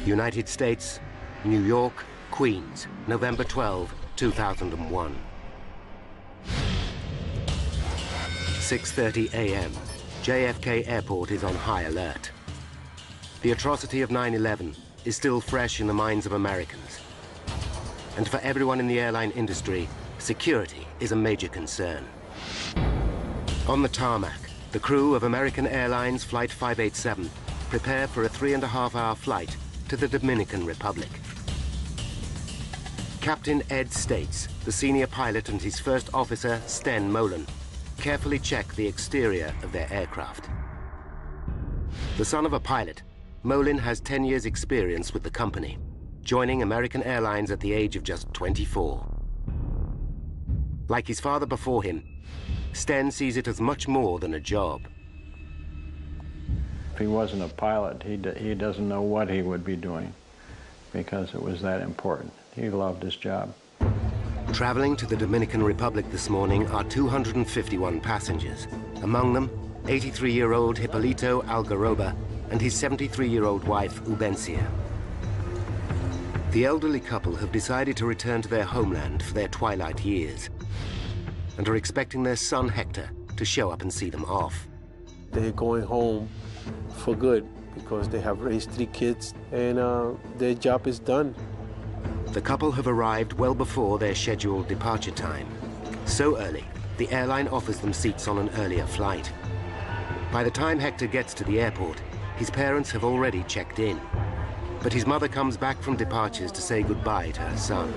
United States, New York, Queens, November 12, 2001. 6:30 a.m. JFK Airport is on high alert. The atrocity of 9/11 is still fresh in the minds of Americans. And for everyone in the airline industry, security is a major concern. On the tarmac, the crew of American Airlines Flight 587 prepare for a 3.5-hour flight to the Dominican Republic. Captain Ed States, the senior pilot, and his first officer, Sten Molen, carefully check the exterior of their aircraft. The son of a pilot, Molen has 10 years' experience with the company, joining American Airlines at the age of just 24. Like his father before him, Sten sees it as much more than a job. If he wasn't a pilot, he doesn't know what he would be doing because it was that important. He loved his job. Traveling to the Dominican Republic this morning are 251 passengers. Among them, 83-year-old Hipólito Algaroba and his 73-year-old wife, Ubencia. The elderly couple have decided to return to their homeland for their twilight years and are expecting their son, Hector, to show up and see them off. They're going home for good because they have raised 3 kids and their job is done. The couple have arrived well before their scheduled departure time. So early, the airline offers them seats on an earlier flight. By the time Hector gets to the airport, his parents have already checked in. But his mother comes back from departures to say goodbye to her son.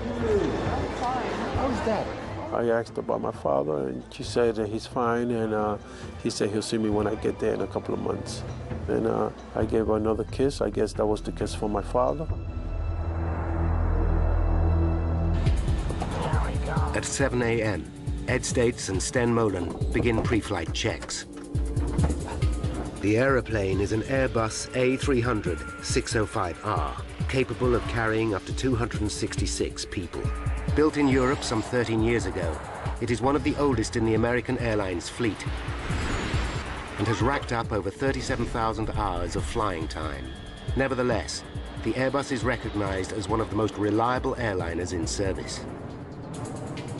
How's that? I asked about my father, and she said that he's fine, and he said he'll see me when I get there in a couple of months. And I gave her another kiss. I guess that was the kiss from my father. At 7 a.m., Ed States and Sten Molen begin pre-flight checks. The aeroplane is an Airbus A300-605R, capable of carrying up to 266 people. Built in Europe some 13 years ago, it is one of the oldest in the American Airlines fleet and has racked up over 37,000 hours of flying time. Nevertheless, the Airbus is recognized as one of the most reliable airliners in service.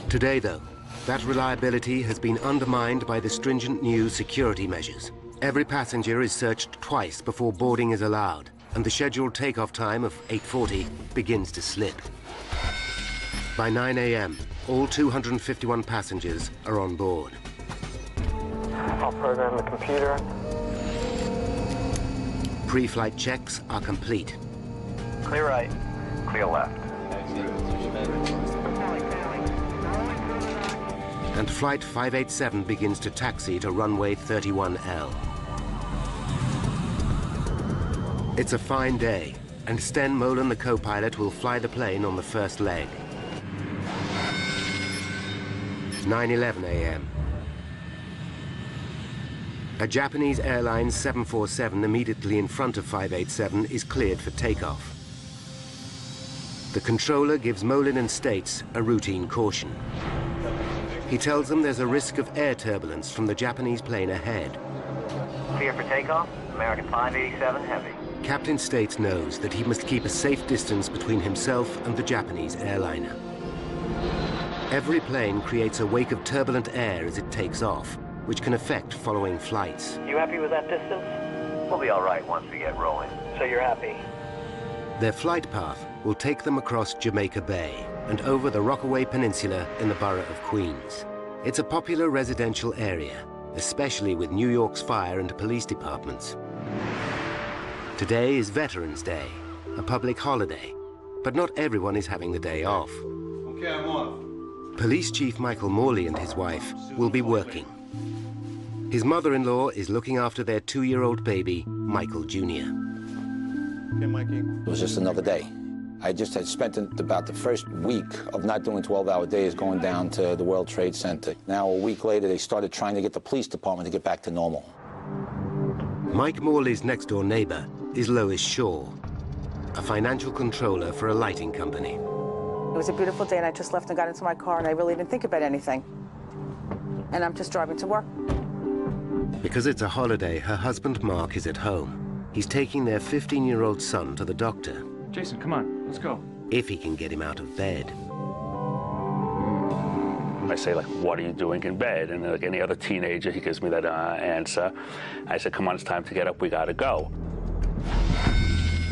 Today, though, that reliability has been undermined by the stringent new security measures. Every passenger is searched twice before boarding is allowed, and the scheduled takeoff time of 8:40 begins to slip. By 9 a.m., all 251 passengers are on board. I'll program the computer. Pre-flight checks are complete. Clear right. Clear left. And Flight 587 begins to taxi to runway 31L. It's a fine day, and Sten Molen, the co-pilot, will fly the plane on the first leg. 9:11 a.m. A Japanese Airlines 747 immediately in front of 587 is cleared for takeoff. The controller gives Molen and States a routine caution. He tells them there's a risk of air turbulence from the Japanese plane ahead. Clear for takeoff. American 587 Heavy. Captain States knows that he must keep a safe distance between himself and the Japanese airliner. Every plane creates a wake of turbulent air as it takes off, which can affect following flights. You happy with that distance? We'll be all right once we get rolling. So you're happy? Their flight path will take them across Jamaica Bay and over the Rockaway Peninsula in the borough of Queens. It's a popular residential area, especially with New York's fire and police departments. Today is Veterans Day, a public holiday, but not everyone is having the day off. Okay, I'm off. Police Chief Michael Morley and his wife will be working. His mother-in-law is looking after their 2-year-old baby, Michael Jr. Okay, Mikey. It was just another day. I just had spent about the first week of not doing 12-hour days going down to the World Trade Center. Now, a week later, they started trying to get the police department to get back to normal. Mike Morley's next-door neighbor is Lois Shaw, a financial controller for a lighting company. It was a beautiful day, and I just left and got into my car, and I really didn't think about anything. And I'm just driving to work. Because it's a holiday, her husband Mark is at home. He's taking their 15-year-old son to the doctor. Jason, come on, let's go. If he can get him out of bed. I say, like, what are you doing in bed? And like any other teenager, he gives me that answer. I said, come on, it's time to get up, we gotta go.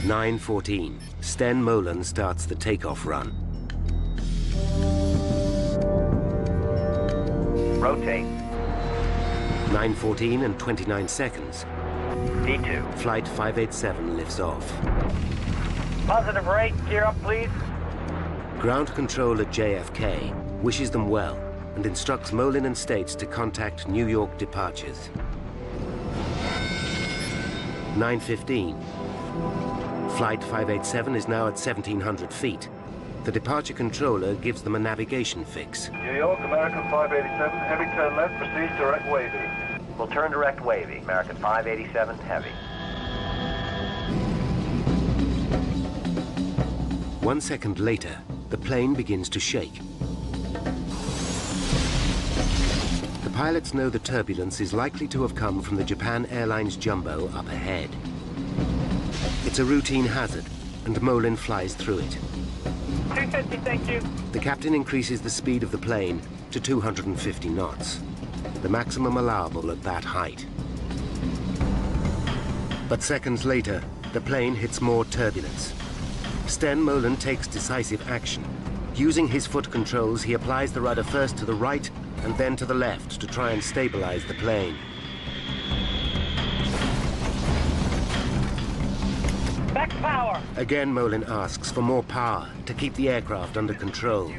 9:14, Sten Molen starts the takeoff run. Rotate. 9:14 and 29 seconds. D2. Flight 587 lifts off. Positive rate, gear up, please. Ground control at JFK wishes them well and instructs Molen and States to contact New York departures. 9:15. Flight 587 is now at 1,700 feet. The departure controller gives them a navigation fix. New York, American 587, heavy turn left, proceed direct wavy. We'll turn direct wavy. American 587, heavy. 1 second later, the plane begins to shake. The pilots know the turbulence is likely to have come from the Japan Airlines Jumbo up ahead. It's a routine hazard, and Molen flies through it. 250, thank you. The captain increases the speed of the plane to 250 knots, the maximum allowable at that height. But seconds later, the plane hits more turbulence. Sten Molen takes decisive action. Using his foot controls, he applies the rudder first to the right and then to the left to try and stabilize the plane. Back power. Again, Molen asks for more power to keep the aircraft under control.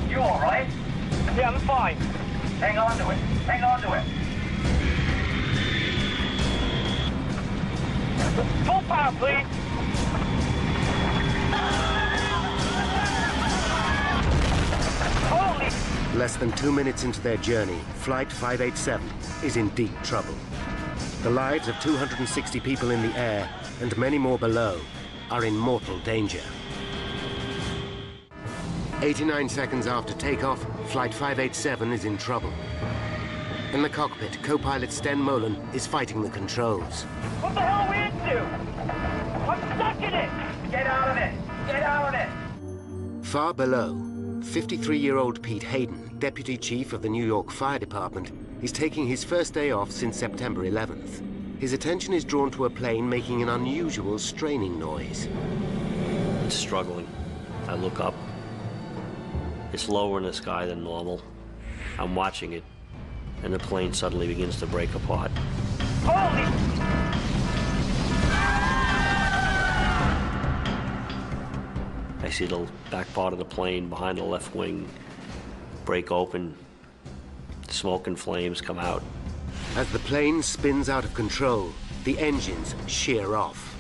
You all right? Yeah, I'm fine. Hang on to it. Hang on to it. Full power, please. Holy! Less than 2 minutes into their journey, Flight 587 is in deep trouble. The lives of 260 people in the air and many more below are in mortal danger. 89 seconds after takeoff, Flight 587 is in trouble. In the cockpit, co-pilot Sten Molen is fighting the controls. What the hell are we into? I'm stuck in it! Get out of it! Get out of it! Far below, 53-year-old Pete Hayden, Deputy Chief of the New York Fire Department, is taking his first day off since September 11th. His attention is drawn to a plane making an unusual straining noise. It's struggling. I look up. It's lower in the sky than normal. I'm watching it, and the plane suddenly begins to break apart. Holy! I see the back part of the plane behind the left wing break open. Smoke and flames come out. As the plane spins out of control, the engines shear off.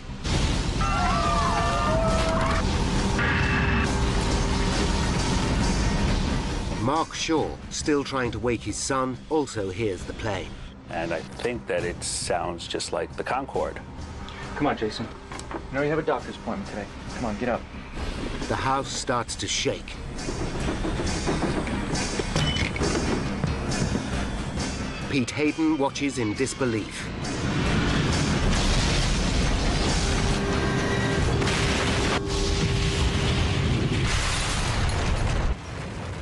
Mark Shaw, still trying to wake his son, also hears the plane. And I think that it sounds just like the Concorde. Come on, Jason. I know you have a doctor's appointment today. Come on, get up. The house starts to shake. Pete Hayden watches in disbelief.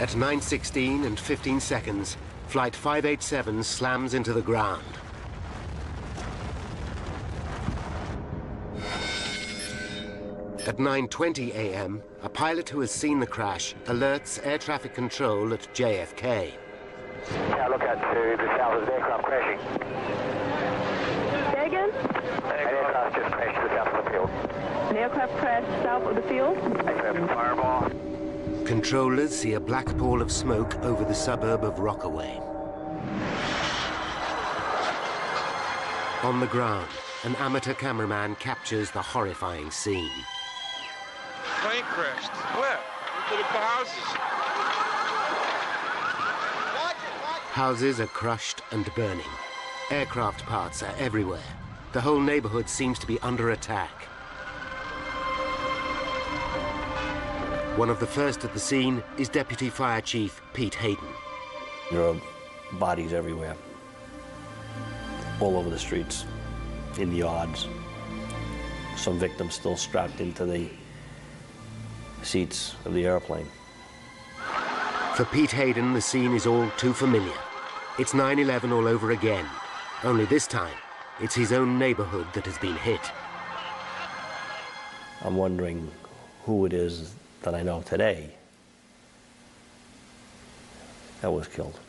At 9:16 and 15 seconds, Flight 587 slams into the ground. At 9:20 a.m., a pilot who has seen the crash alerts air traffic control at JFK. Yeah, look out to the south of the aircraft crashing. Say again? An aircraft just crashed to the south of the field. An aircraft crashed south of the field? Aircraft fireball. Controllers see a black pall of smoke over the suburb of Rockaway. On the ground, an amateur cameraman captures the horrifying scene. Plane crashed. Where? Into the houses. Houses are crushed and burning. Aircraft parts are everywhere. The whole neighborhood seems to be under attack. One of the first at the scene is Deputy Fire Chief Pete Hayden. There are bodies everywhere, all over the streets, in the yards, some victims still strapped into the seats of the airplane. For Pete Hayden, the scene is all too familiar. It's 9/11 all over again, only this time, it's his own neighborhood that has been hit. I'm wondering who it is that I know today that was killed.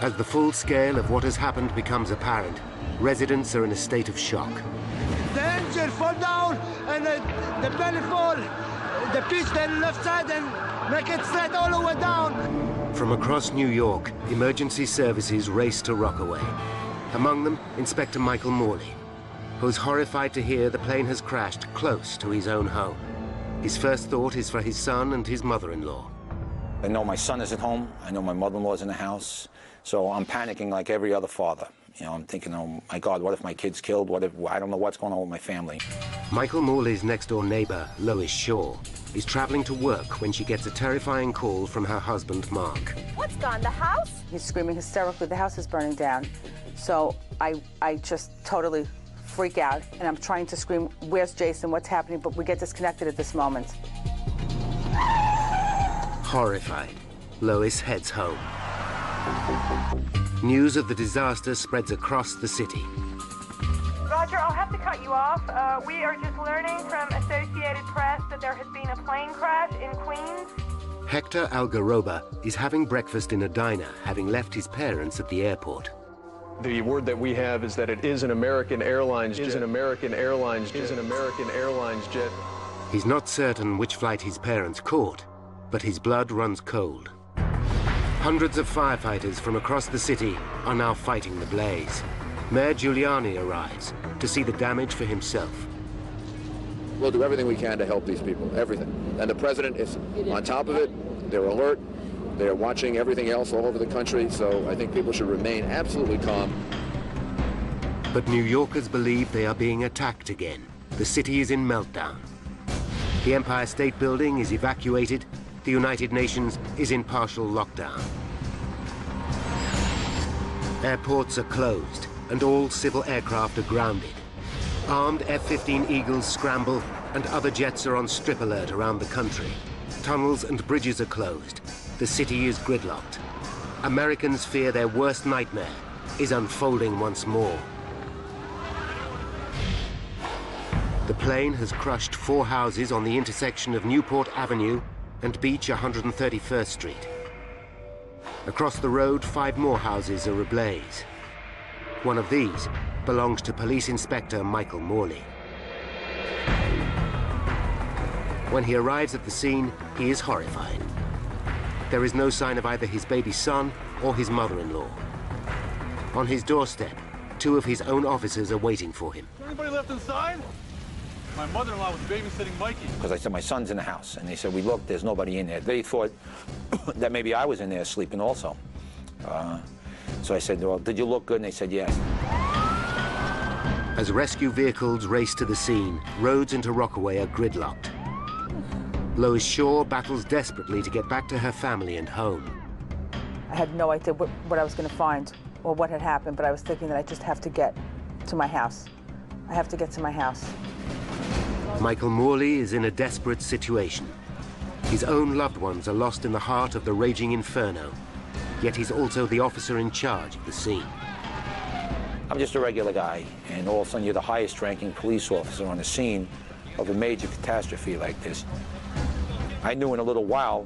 As the full scale of what has happened becomes apparent, residents are in a state of shock. The engine fall down and the belly fall, the piston left side and make it straight all the way down. From across New York, emergency services race to Rockaway. Among them, Inspector Michael Morley, who's horrified to hear the plane has crashed close to his own home. His first thought is for his son and his mother-in-law. I know my son is at home. I know my mother-in-law's in the house. So I'm panicking like every other father. You know, I'm thinking, oh my God, what if my kid's killed? What if, I don't know what's going on with my family. Michael Morley's next-door neighbor, Lois Shaw, is traveling to work when she gets a terrifying call from her husband, Mark. What's gone, the house? He's screaming hysterically, the house is burning down. So I just totally freak out, and I'm trying to scream, where's Jason, what's happening? But we get disconnected at this moment. Horrified, Lois heads home. News of the disaster spreads across the city. Roger, I'll have to cut you off. We are just learning from Associated Press that there has been a plane crash in Queens. Hector Algaroba is having breakfast in a diner, having left his parents at the airport. The word that we have is that it is an American Airlines jet. He's not certain which flight his parents caught, but his blood runs cold. Hundreds of firefighters from across the city are now fighting the blaze. Mayor Giuliani arrives to see the damage for himself. We'll do everything we can to help these people, everything. And the president is on top of it. They're alert. They're watching everything else all over the country, so I think people should remain absolutely calm. But New Yorkers believe they are being attacked again. The city is in meltdown. The Empire State Building is evacuated. The United Nations is in partial lockdown. Airports are closed, and all civil aircraft are grounded. Armed F-15 Eagles scramble, and other jets are on strip alert around the country. Tunnels and bridges are closed. The city is gridlocked. Americans fear their worst nightmare is unfolding once more. The plane has crushed 4 houses on the intersection of Newport Avenue and Beach 131st Street. Across the road, 5 more houses are ablaze. One of these belongs to Police Inspector Michael Morley. When he arrives at the scene, he is horrified. There is no sign of either his baby son or his mother-in-law. On his doorstep, 2 of his own officers are waiting for him. Is anybody left inside? My mother-in-law was babysitting Mikey. Because I said, my son's in the house. And they said, we looked, there's nobody in there. They thought that maybe I was in there sleeping also. So I said, well, did you look good? And they said, yes. As rescue vehicles race to the scene, roads into Rockaway are gridlocked. Lois Shaw battles desperately to get back to her family and home. I had no idea what I was going to find or what had happened, but I was thinking that I just have to get to my house. I have to get to my house. Michael Morley is in a desperate situation. His own loved ones are lost in the heart of the raging inferno, yet he's also the officer in charge of the scene. I'm just a regular guy, and all of a sudden you're the highest-ranking police officer on the scene of a major catastrophe like this. I knew in a little while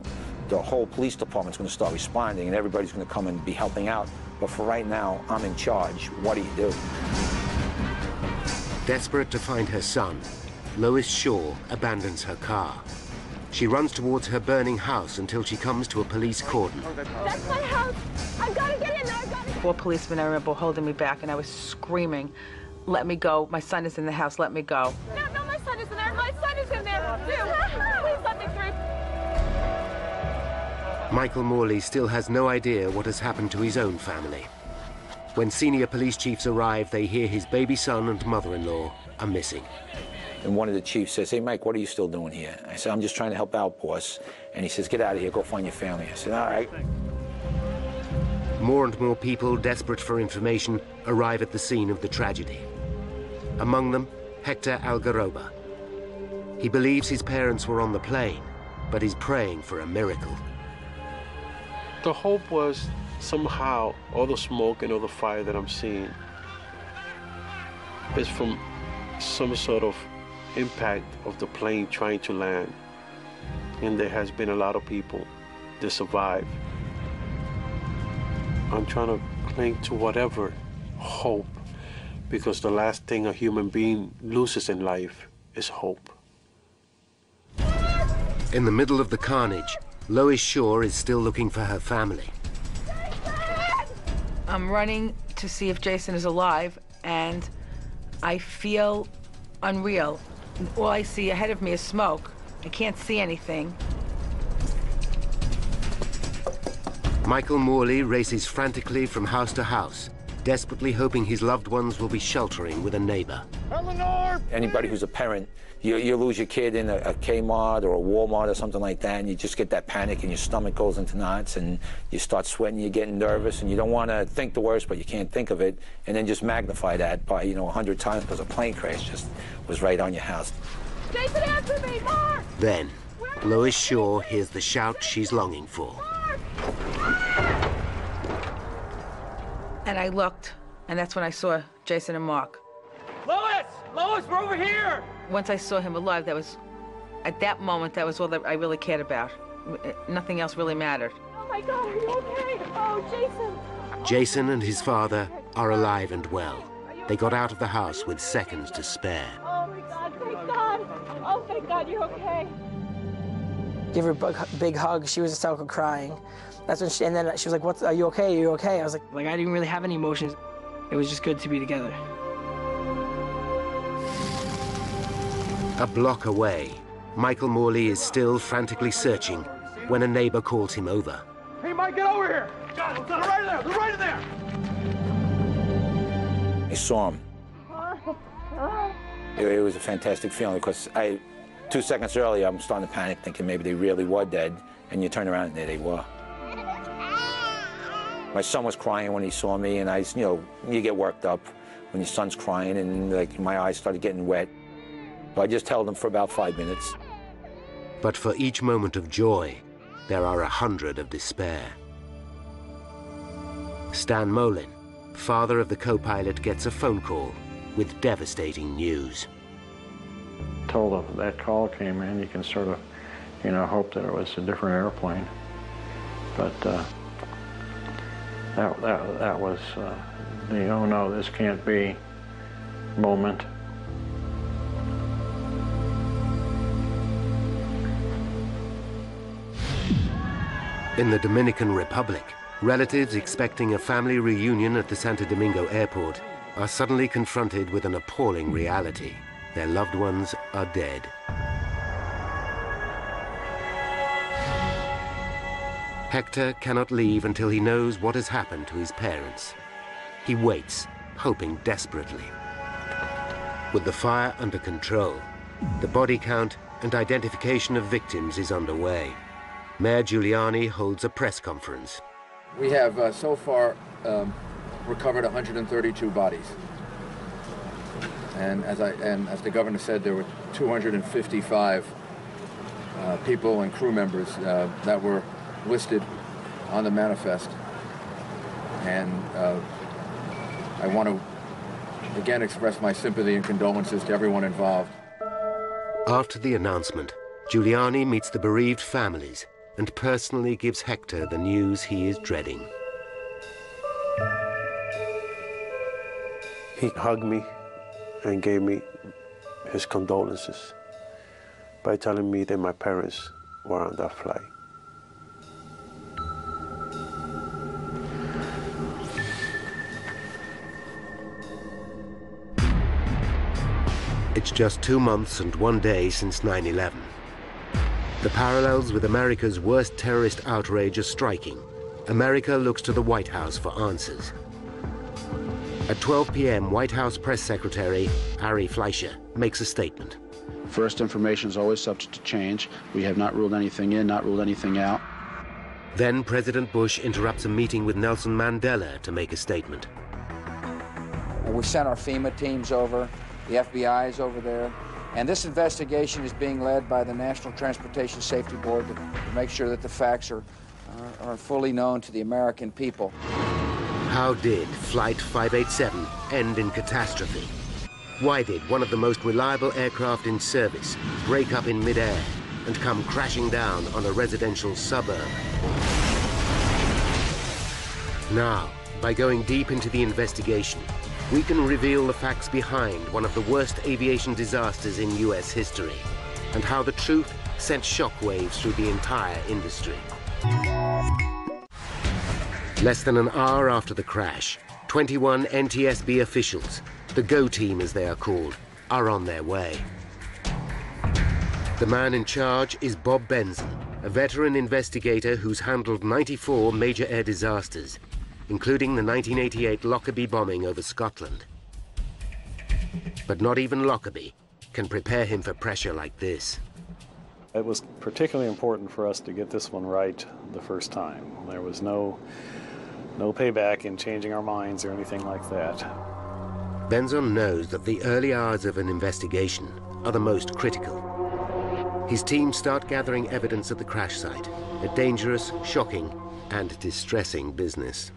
the whole police department's going to start responding and everybody's going to come and be helping out. But for right now, I'm in charge. What do you do? Desperate to find her son, Lois Shaw abandons her car. She runs towards her burning house until she comes to a police cordon. That's my house. I've got to get in there. I've got to... 4 policemen, I remember, holding me back, and I was screaming, let me go. My son is in the house. Let me go. No, my son is in there. My son is in there, too. Please let me through. Michael Morley still has no idea what has happened to his own family. When senior police chiefs arrive, they hear his baby son and mother-in-law are missing. And one of the chiefs says, hey, Mike, what are you still doing here? I said, I'm just trying to help out, boss. And he says, get out of here, go find your family. I said, all right. More and more people, desperate for information, arrive at the scene of the tragedy. Among them, Hector Algaroba. He believes his parents were on the plane, but he's praying for a miracle. The hope was somehow all the smoke and all the fire that I'm seeing is from some sort of impact of the plane trying to land. And there has been a lot of people that survive. I'm trying to cling to whatever hope, because the last thing a human being loses in life is hope. In the middle of the carnage, Lois Shaw is still looking for her family. I'm running to see if Jason is alive, and I feel unreal. All I see ahead of me is smoke. I can't see anything. Michael Morley races frantically from house to house, desperately hoping his loved ones will be sheltering with a neighbor. Eleanor! Anybody who's a parent, you lose your kid in a Kmart or a Walmart or something like that, and you just get that panic and your stomach goes into knots and you start sweating, you're getting nervous, and you don't want to think the worst, but you can't think of it, and then just magnify that by, 100 times because a plane crash just was right on your house. Jason, answer me, Mark! Then, Lois Shaw hears the shout she's longing for. And I looked, and that's when I saw Jason and Mark. Lois! Lois, we're over here! Once I saw him alive, at that moment, that was all that I really cared about. Nothing else really mattered. Oh my God, are you okay? Oh, Jason! Jason and his father are alive and well. They got out of the house with seconds to spare. Oh my God, thank God! Oh, thank God, you're okay. Give her a big hug. She was hysterical crying. That's when and then she was like, "What? Are you okay? Are you okay?" I was like, I didn't really have any emotions. It was just good to be together. A block away, Michael Morley is still frantically searching when a neighbor calls him over. Hey, Mike, get over here! They're right there! They're right there! I saw him. It was a fantastic feeling because 2 seconds earlier, I'm starting to panic, thinking maybe they really were dead, and you turn around and there they were. My son was crying when he saw me, and you get worked up when your son's crying, and my eyes started getting wet. So I just held him for about 5 minutes. But for each moment of joy, there are 100 of despair. Stan Molin, father of the co-pilot, gets a phone call with devastating news. Told him that call came in, you can sort of, hope that it was a different airplane. But that was the oh no, this can't be moment. In the Dominican Republic, relatives expecting a family reunion at the Santo Domingo airport are suddenly confronted with an appalling reality. Their loved ones are dead. Hector cannot leave until he knows what has happened to his parents. He waits, hoping desperately. With the fire under control, the body count and identification of victims is underway. Mayor Giuliani holds a press conference. We have so far recovered 132 bodies. And as the governor said, there were 255 people and crew members that were listed on the manifest. And I want to again express my sympathy and condolences to everyone involved. After the announcement, Giuliani meets the bereaved families and personally gives Hector the news he is dreading. He hugged me and gave me his condolences by telling me that my parents were on that flight. It's just 2 months and 1 day since 9/11. The parallels with America's worst terrorist outrage are striking. America looks to the White House for answers. At 12 p.m., White House Press Secretary Ari Fleischer makes a statement. First, information is always subject to change. We have not ruled anything in, not ruled anything out. Then President Bush interrupts a meeting with Nelson Mandela to make a statement. We sent our FEMA teams over. The FBI is over there. And this investigation is being led by the National Transportation Safety Board to make sure that the facts are fully known to the American people. How did Flight 587 end in catastrophe? Why did one of the most reliable aircraft in service break up in midair and come crashing down on a residential suburb? Now, by going deep into the investigation, we can reveal the facts behind one of the worst aviation disasters in US history, and how the truth sent shockwaves through the entire industry. Less than an hour after the crash, 21 NTSB officials, the GO team as they are called, are on their way. The man in charge is Bob Benson, a veteran investigator who's handled 94 major air disasters, including the 1988 Lockerbie bombing over Scotland. But not even Lockerbie can prepare him for pressure like this. It was particularly important for us to get this one right the first time. There was no payback in changing our minds or anything like that. Benson knows that the early hours of an investigation are the most critical. His team start gathering evidence at the crash site, a dangerous, shocking, and distressing business.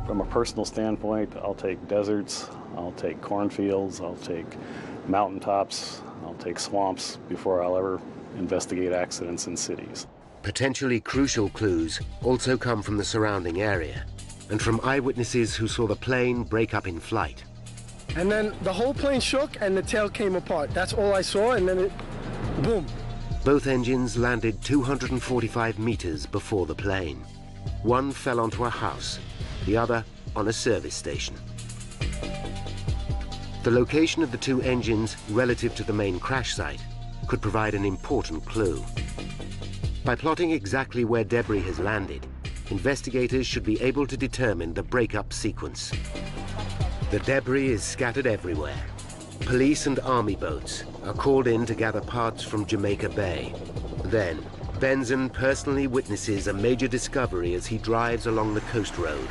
From a personal standpoint, I'll take deserts, I'll take cornfields, I'll take mountaintops, I'll take swamps before I'll ever investigate accidents in cities. Potentially crucial clues also come from the surrounding area and from eyewitnesses who saw the plane break up in flight. And then the whole plane shook and the tail came apart. That's all I saw, and then it, boom. Both engines landed 245 meters before the plane. One fell onto a house, the other on a service station. The location of the two engines relative to the main crash site could provide an important clue. By plotting exactly where debris has landed, investigators should be able to determine the breakup sequence. The debris is scattered everywhere. Police and army boats are called in to gather parts from Jamaica Bay. Then, Benson personally witnesses a major discovery as he drives along the coast road.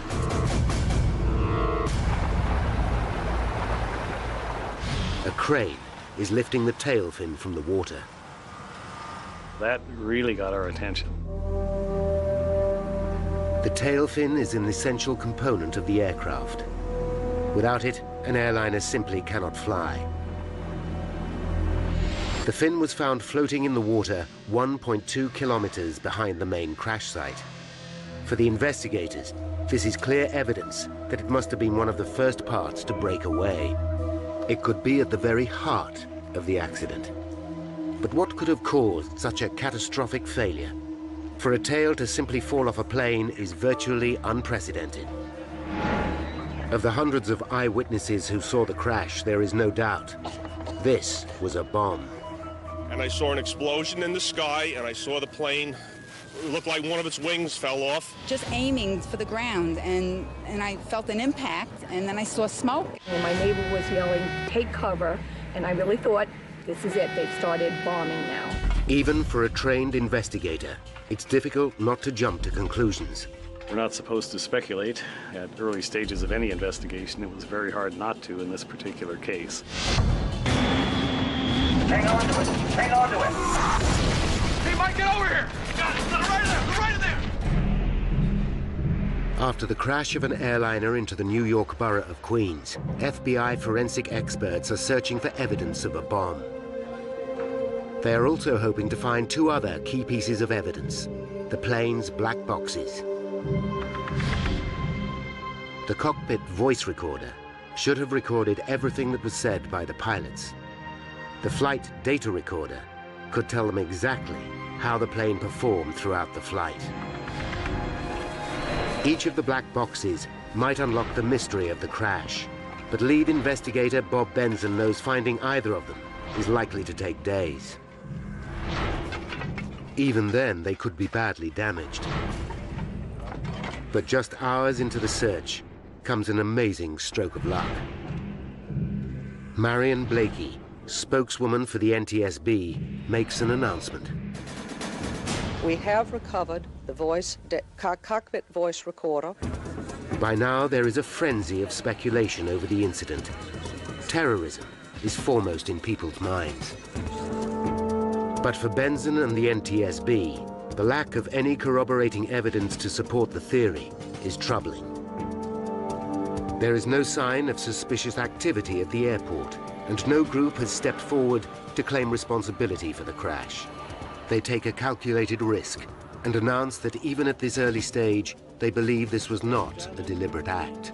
A crane is lifting the tail fin from the water. That really got our attention. The tail fin is an essential component of the aircraft. Without it, an airliner simply cannot fly. The fin was found floating in the water 1.2 kilometers behind the main crash site. For the investigators, this is clear evidence that it must have been one of the first parts to break away. It could be at the very heart of the accident. But what could have caused such a catastrophic failure? For a tail to simply fall off a plane is virtually unprecedented. Of the hundreds of eyewitnesses who saw the crash, there is no doubt this was a bomb. And I saw an explosion in the sky, and I saw the plane. It looked like one of its wings fell off. Just aiming for the ground, and I felt an impact, and then I saw smoke. Well, my neighbor was yelling, "Take cover," and I really thought, this is it, they've started bombing now. Even for a trained investigator, it's difficult not to jump to conclusions. We're not supposed to speculate. At early stages of any investigation, it was very hard not to in this particular case. Hang on to it. Hang on to it. Hey, Mike, get over here. Got it. Right in there. Right in there. After the crash of an airliner into the New York borough of Queens, FBI forensic experts are searching for evidence of a bomb. They are also hoping to find two other key pieces of evidence: the plane's black boxes. The cockpit voice recorder should have recorded everything that was said by the pilots. The flight data recorder could tell them exactly how the plane performed throughout the flight. Each of the black boxes might unlock the mystery of the crash, but lead investigator Bob Benson knows finding either of them is likely to take days. Even then, they could be badly damaged. But just hours into the search comes an amazing stroke of luck. Marion Blakey, spokeswoman for the NTSB, makes an announcement. We have recovered the cockpit voice recorder. By now, there is a frenzy of speculation over the incident. Terrorism, is foremost in people's minds. But for Benson and the NTSB, the lack of any corroborating evidence to support the theory is troubling. There is no sign of suspicious activity at the airport, and no group has stepped forward to claim responsibility for the crash. They take a calculated risk and announce that even at this early stage, they believe this was not a deliberate act.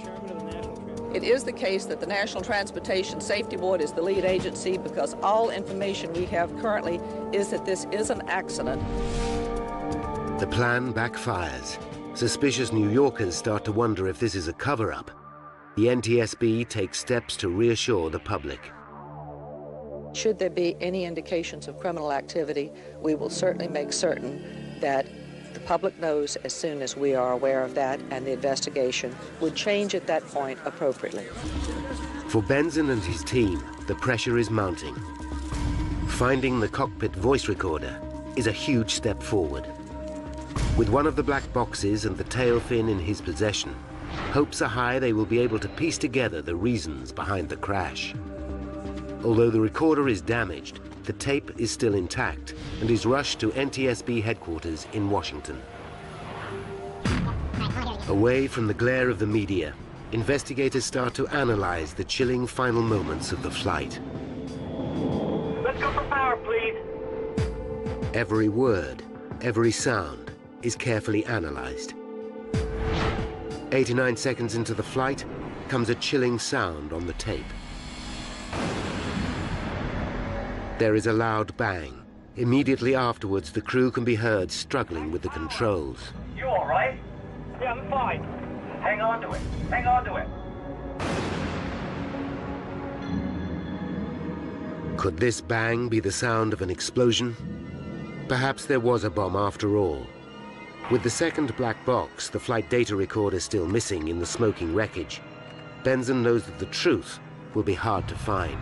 It is the case that the National Transportation Safety Board is the lead agency because all information we have currently is that this is an accident. The plan backfires. Suspicious New Yorkers start to wonder if this is a cover-up. The NTSB takes steps to reassure the public. Should there be any indications of criminal activity, we will certainly make certain that the public knows as soon as we are aware of that, and the investigation would change at that point appropriately. For Benson and his team, the pressure is mounting. Finding the cockpit voice recorder is a huge step forward. With one of the black boxes and the tail fin in his possession, hopes are high they will be able to piece together the reasons behind the crash. Although the recorder is damaged, the tape is still intact and is rushed to NTSB headquarters in Washington. Away from the glare of the media, investigators start to analyze the chilling final moments of the flight. Let's go for power, please. Every word, every sound is carefully analyzed. 89 seconds into the flight comes a chilling sound on the tape. There is a loud bang. Immediately afterwards, the crew can be heard struggling with the controls. You all right? Yeah, I'm fine. Hang on to it. Hang on to it. Could this bang be the sound of an explosion? Perhaps there was a bomb after all. With the second black box, the flight data recorder still missing in the smoking wreckage, Benson knows that the truth will be hard to find.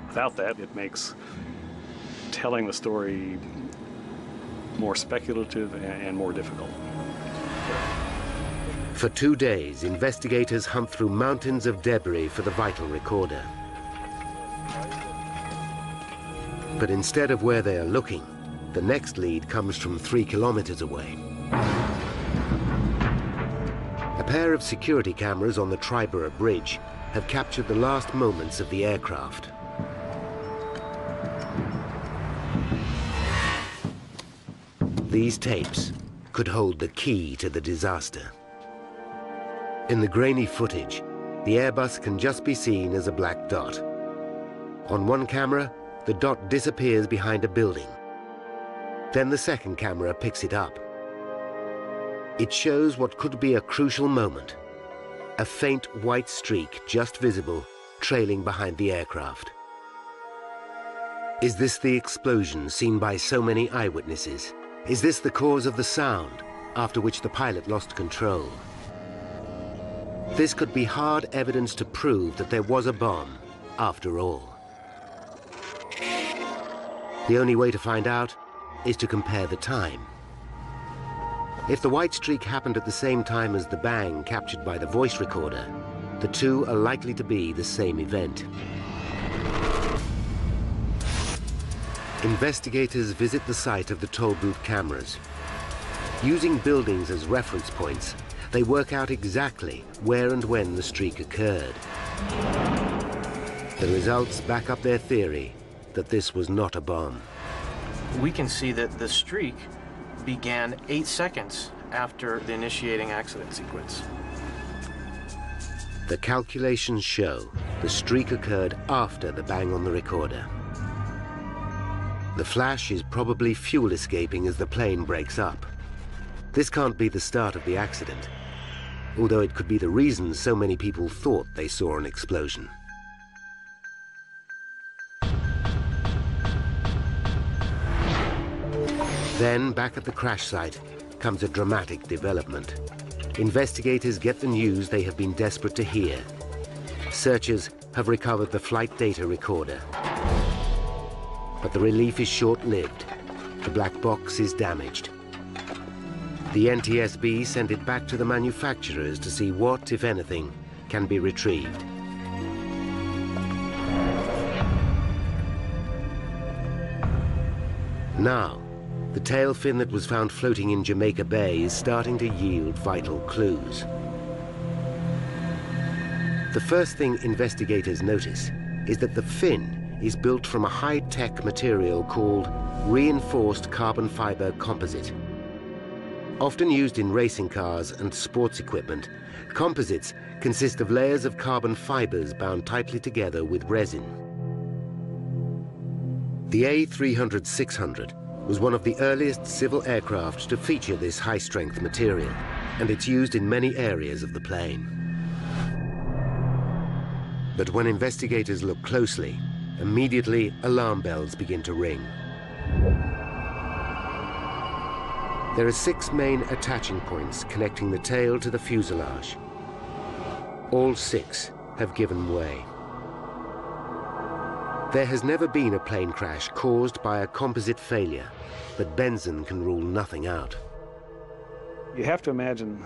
Without that, it makes telling the story more speculative and more difficult. For 2 days, investigators hunt through mountains of debris for the vital recorder. But instead of where they are looking, the next lead comes from 3 kilometers away. A pair of security cameras on the Triborough Bridge have captured the last moments of the aircraft. These tapes could hold the key to the disaster. In the grainy footage, the Airbus can just be seen as a black dot. On one camera, the dot disappears behind a building. Then the second camera picks it up. It shows what could be a crucial moment. A faint white streak just visible, trailing behind the aircraft. Is this the explosion seen by so many eyewitnesses? Is this the cause of the sound, after which the pilot lost control? This could be hard evidence to prove that there was a bomb, after all. The only way to find out is to compare the time. If the white streak happened at the same time as the bang captured by the voice recorder, the two are likely to be the same event. Investigators visit the site of the toll booth cameras. Using buildings as reference points, they work out exactly where and when the streak occurred. The results back up their theory that this was not a bomb. We can see that the streak began 8 seconds after the initiating accident sequence. The calculations show the streak occurred after the bang on the recorder. The flash is probably fuel escaping as the plane breaks up. This can't be the start of the accident, although it could be the reason so many people thought they saw an explosion. Then, back at the crash site, comes a dramatic development. Investigators get the news they have been desperate to hear. Searchers have recovered the flight data recorder. But the relief is short-lived. The black box is damaged. The NTSB sent it back to the manufacturers to see what, if anything, can be retrieved. Now, the tail fin that was found floating in Jamaica Bay is starting to yield vital clues. The first thing investigators notice is that the fin is built from a high-tech material called reinforced carbon fiber composite. Often used in racing cars and sports equipment, composites consist of layers of carbon fibers bound tightly together with resin. The A300-600 was one of the earliest civil aircraft to feature this high-strength material, and it's used in many areas of the plane. But when investigators look closely, immediately alarm bells begin to ring. There are 6 main attaching points connecting the tail to the fuselage. All 6 have given way. There has never been a plane crash caused by a composite failure, but Benson can rule nothing out. You have to imagine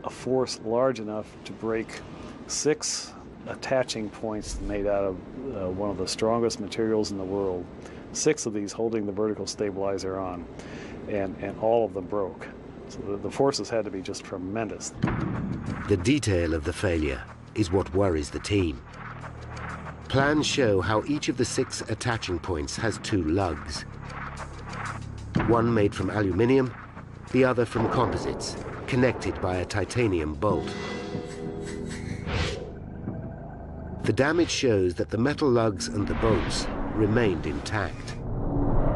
a force large enough to break 6 attaching points made out of one of the strongest materials in the world, 6 of these holding the vertical stabilizer on, and all of them broke. So the forces had to be just tremendous. The detail of the failure is what worries the team. Plans show how each of the 6 attaching points has 2 lugs. One made from aluminium, the other from composites, connected by a titanium bolt. The damage shows that the metal lugs and the bolts remained intact,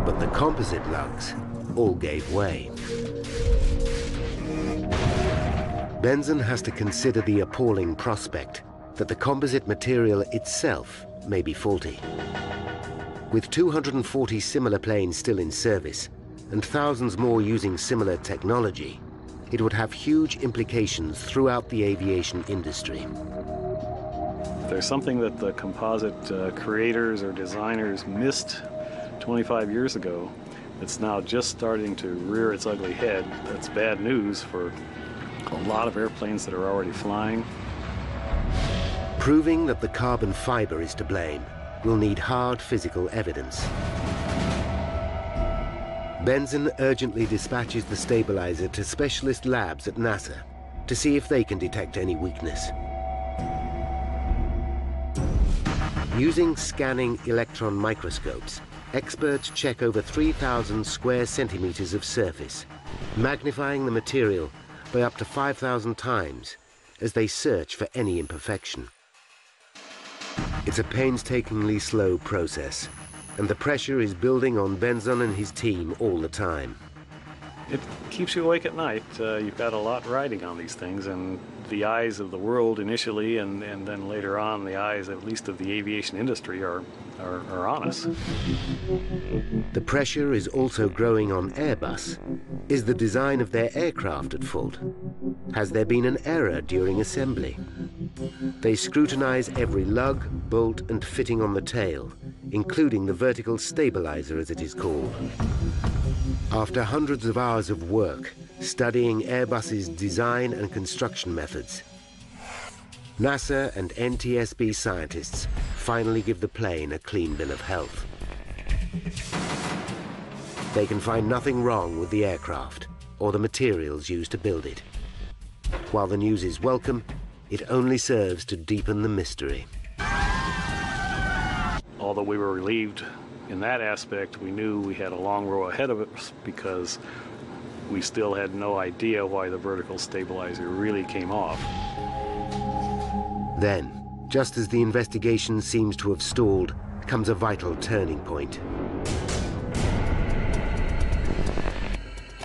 but the composite lugs all gave way. Benson has to consider the appalling prospect that the composite material itself may be faulty. With 240 similar planes still in service and thousands more using similar technology, it would have huge implications throughout the aviation industry. There's something that the composite creators or designers missed 25 years ago that's now just starting to rear its ugly head. That's bad news for a lot of airplanes that are already flying. Proving that the carbon fiber is to blame will need hard physical evidence. Benson urgently dispatches the stabilizer to specialist labs at NASA to see if they can detect any weakness. Using scanning electron microscopes, experts check over 3,000 square centimeters of surface, magnifying the material by up to 5,000 times as they search for any imperfection. It's a painstakingly slow process, and the pressure is building on Benson and his team all the time. It keeps you awake at night. You've got a lot riding on these things, and the eyes of the world initially, and then later on, the eyes at least of the aviation industry are on us. The pressure is also growing on Airbus. Is the design of their aircraft at fault? Has there been an error during assembly? They scrutinize every lug, bolt, and fitting on the tail, including the vertical stabilizer, as it is called. After hundreds of hours of work studying Airbus's design and construction methods, NASA and NTSB scientists finally give the plane a clean bill of health. They can find nothing wrong with the aircraft or the materials used to build it. While the news is welcome, it only serves to deepen the mystery. Although we were relieved in that aspect, we knew we had a long row ahead of us because we still had no idea why the vertical stabilizer really came off. Then, just as the investigation seems to have stalled, comes a vital turning point.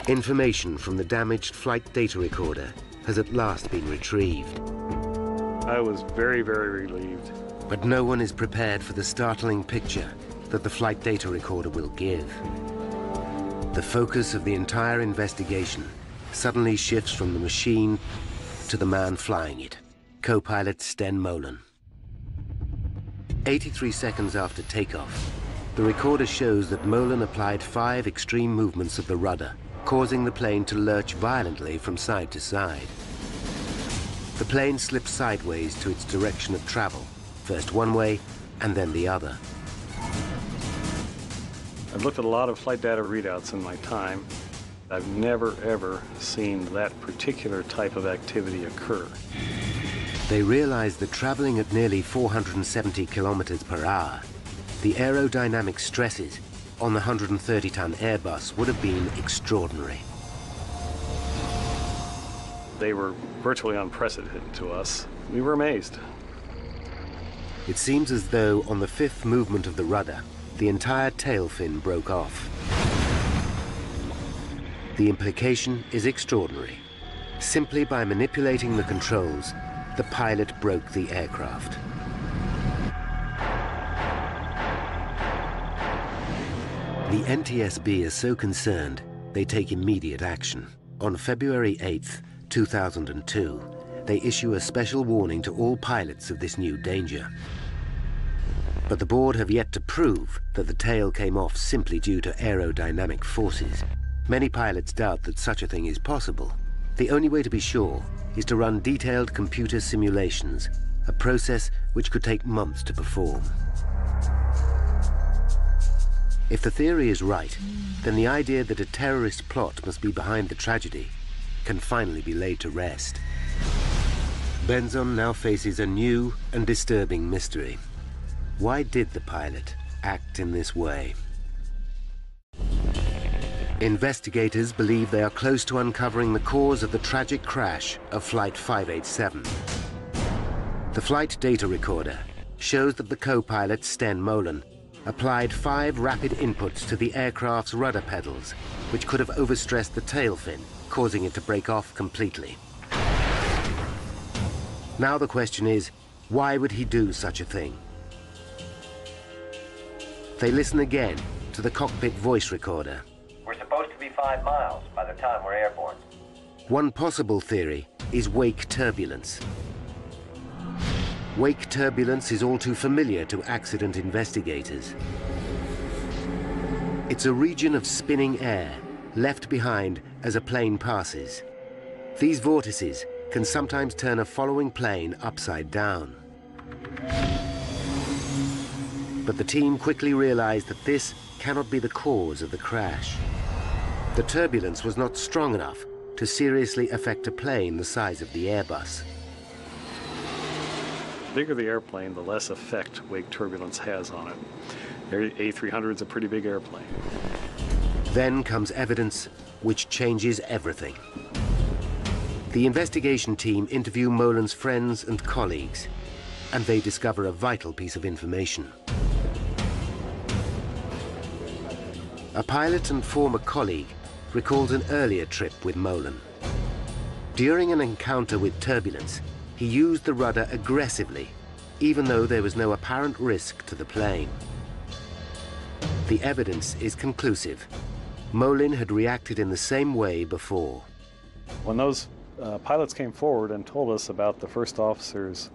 Information from the damaged flight data recorder has at last been retrieved. I was very, very relieved. But no one is prepared for the startling picture that the flight data recorder will give. The focus of the entire investigation suddenly shifts from the machine to the man flying it, co-pilot Sten Molen. 83 seconds after takeoff, the recorder shows that Molen applied 5 extreme movements of the rudder, causing the plane to lurch violently from side to side. The plane slips sideways to its direction of travel, first one way and then the other. I've looked at a lot of flight data readouts in my time. I've never, ever seen that particular type of activity occur. They realized that traveling at nearly 470 kilometers per hour, the aerodynamic stresses on the 130-ton Airbus would have been extraordinary. They were virtually unprecedented to us. We were amazed. It seems as though on the fifth movement of the rudder, the entire tail fin broke off. The implication is extraordinary. Simply by manipulating the controls, the pilot broke the aircraft. The NTSB is so concerned, they take immediate action. On February 8th, 2002, they issue a special warning to all pilots of this new danger. But the board have yet to prove that the tail came off simply due to aerodynamic forces. Many pilots doubt that such a thing is possible. The only way to be sure is to run detailed computer simulations, a process which could take months to perform. If the theory is right, then the idea that a terrorist plot must be behind the tragedy can finally be laid to rest. Benzon now faces a new and disturbing mystery. Why did the pilot act in this way? Investigators believe they are close to uncovering the cause of the tragic crash of Flight 587. The flight data recorder shows that the co-pilot, Sten Molen, applied 5 rapid inputs to the aircraft's rudder pedals, which could have overstressed the tail fin, causing it to break off completely. Now the question is, why would he do such a thing? They listen again to the cockpit voice recorder. We're supposed to be 5 miles by the time we're airborne. One possible theory is wake turbulence. Wake turbulence is all too familiar to accident investigators. It's a region of spinning air left behind as a plane passes. These vortices can sometimes turn a following plane upside down. But the team quickly realized that this cannot be the cause of the crash. The turbulence was not strong enough to seriously affect a plane the size of the Airbus. The bigger the airplane, the less effect wake turbulence has on it. The A300 is a pretty big airplane. Then comes evidence which changes everything. The investigation team interview Molen's friends and colleagues, and they discover a vital piece of information. A pilot and former colleague recalls an earlier trip with Molen. During an encounter with turbulence, he used the rudder aggressively, even though there was no apparent risk to the plane. The evidence is conclusive. Molen had reacted in the same way before. When those pilots came forward and told us about the first officer's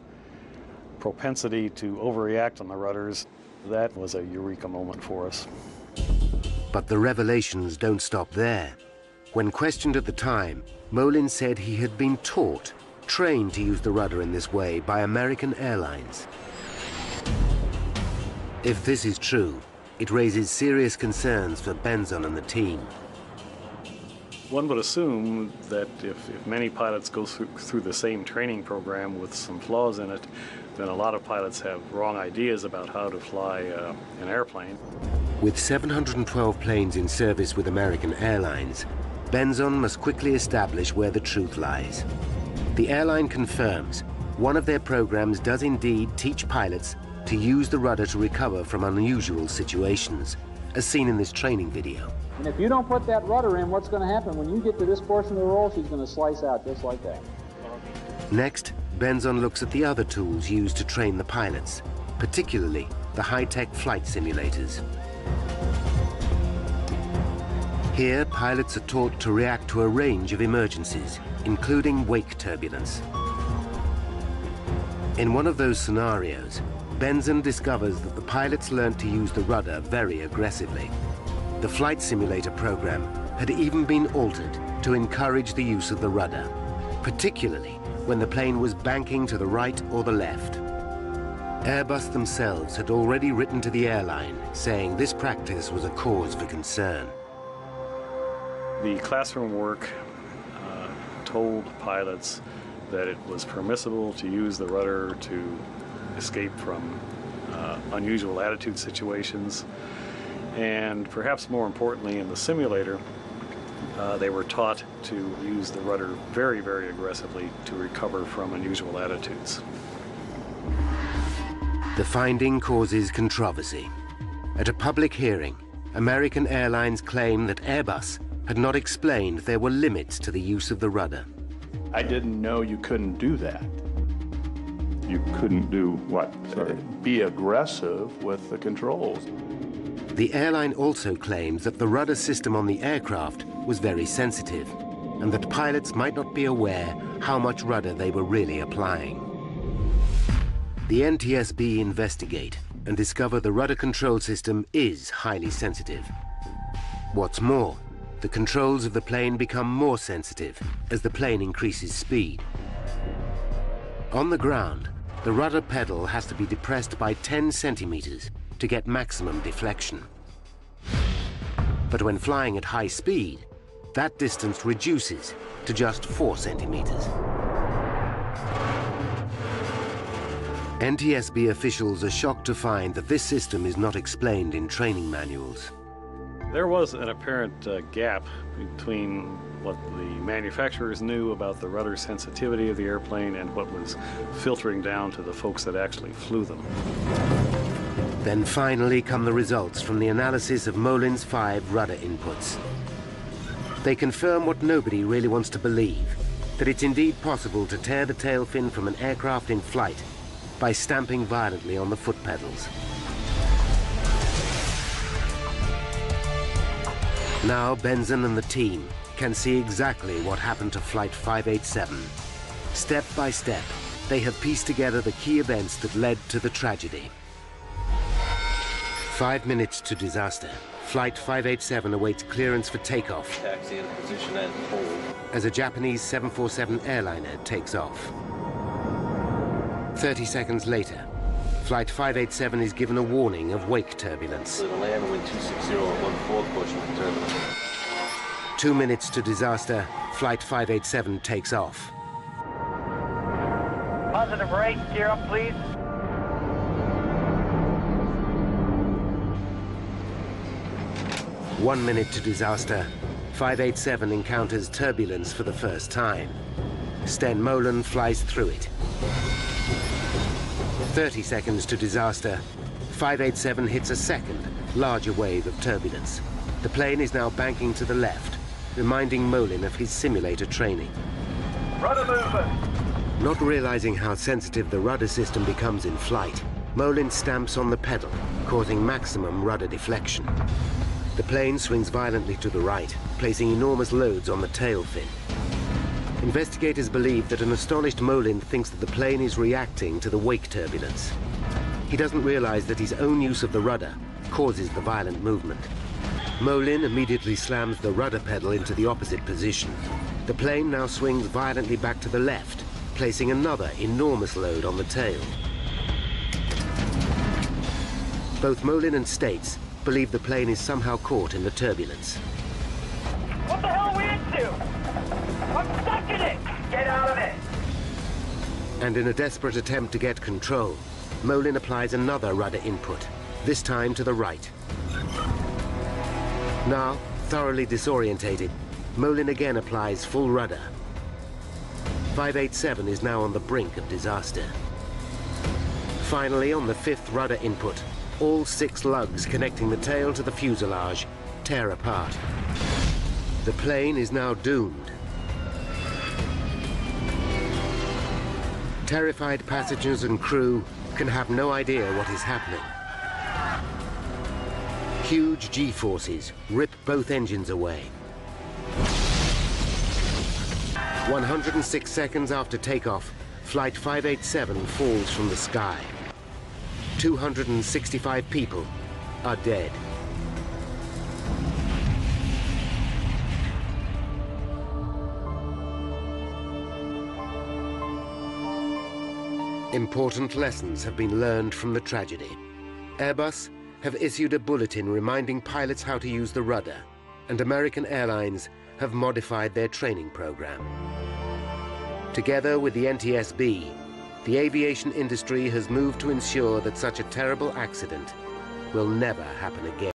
propensity to overreact on the rudders, that was a eureka moment for us. But the revelations don't stop there. When questioned at the time, Molen said he had been trained to use the rudder in this way by American Airlines. If this is true, it raises serious concerns for Benzon and the team. One would assume that if many pilots go through the same training program with some flaws in it, then a lot of pilots have wrong ideas about how to fly an airplane. With 712 planes in service with American Airlines, Benzon must quickly establish where the truth lies. The airline confirms one of their programs does indeed teach pilots to use the rudder to recover from unusual situations, as seen in this training video. And if you don't put that rudder in, what's going to happen? When you get to this portion of the roll, she's going to slice out just like that. Next, Benzon looks at the other tools used to train the pilots, particularly the high-tech flight simulators. Here, pilots are taught to react to a range of emergencies, including wake turbulence. In one of those scenarios, Benzon discovers that the pilots learned to use the rudder very aggressively. The flight simulator program had even been altered to encourage the use of the rudder, particularly when the plane was banking to the right or the left. Airbus themselves had already written to the airline saying this practice was a cause for concern. The classroom work told pilots that it was permissible to use the rudder to escape from unusual attitude situations, and perhaps more importantly in the simulator, they were taught to use the rudder very, very aggressively to recover from unusual attitudes. The finding causes controversy. At a public hearing, American Airlines claimed that Airbus had not explained there were limits to the use of the rudder. I didn't know you couldn't do that. You couldn't do what? Sorry. Be aggressive with the controls. The airline also claims that the rudder system on the aircraft was very sensitive, and that pilots might not be aware how much rudder they were really applying. The NTSB investigate and discover the rudder control system is highly sensitive. What's more, the controls of the plane become more sensitive as the plane increases speed. On the ground, the rudder pedal has to be depressed by 10 centimeters to get maximum deflection. But when flying at high speed, that distance reduces to just 4 centimeters. NTSB officials are shocked to find that this system is not explained in training manuals. There was an apparent gap between what the manufacturers knew about the rudder sensitivity of the airplane and what was filtering down to the folks that actually flew them. Then finally come the results from the analysis of Molin's 5 rudder inputs. They confirm what nobody really wants to believe, that it's indeed possible to tear the tail fin from an aircraft in flight by stamping violently on the foot pedals. Now Benson and the team can see exactly what happened to Flight 587. Step by step, they have pieced together the key events that led to the tragedy. 5 minutes to disaster. Flight 587 awaits clearance for takeoff. Taxi in position and hold. As a Japanese 747 airliner takes off. 30 seconds later, Flight 587 is given a warning of wake turbulence. Clear to land, wind 260 at 1/4 push with turbulence. 2 minutes to disaster, Flight 587 takes off. Positive rate, gear up please. One minute to disaster, 587 encounters turbulence for the first time. Sten Molen flies through it. 30 seconds to disaster, 587 hits a second, larger wave of turbulence. The plane is now banking to the left, reminding Molen of his simulator training. Rudder movement. Not realizing how sensitive the rudder system becomes in flight, Molen stamps on the pedal, causing maximum rudder deflection. The plane swings violently to the right, placing enormous loads on the tail fin. Investigators believe that an astonished Molen thinks that the plane is reacting to the wake turbulence. He doesn't realize that his own use of the rudder causes the violent movement. Molen immediately slams the rudder pedal into the opposite position. The plane now swings violently back to the left, placing another enormous load on the tail. Both Molen and States believe the plane is somehow caught in the turbulence. What the hell are we into? I'm stuck in it! Get out of it! And in a desperate attempt to get control, Molen applies another rudder input, this time to the right. Now, thoroughly disorientated, Molen again applies full rudder. 587 is now on the brink of disaster. Finally, on the 5th rudder input, all 6 lugs connecting the tail to the fuselage tear apart. The plane is now doomed. Terrified passengers and crew can have no idea what is happening. Huge G-forces rip both engines away. 106 seconds after takeoff, Flight 587 falls from the sky. 265 people are dead. Important lessons have been learned from the tragedy. Airbus have issued a bulletin reminding pilots how to use the rudder, and American Airlines have modified their training program. Together with the NTSB, the aviation industry has moved to ensure that such a terrible accident will never happen again.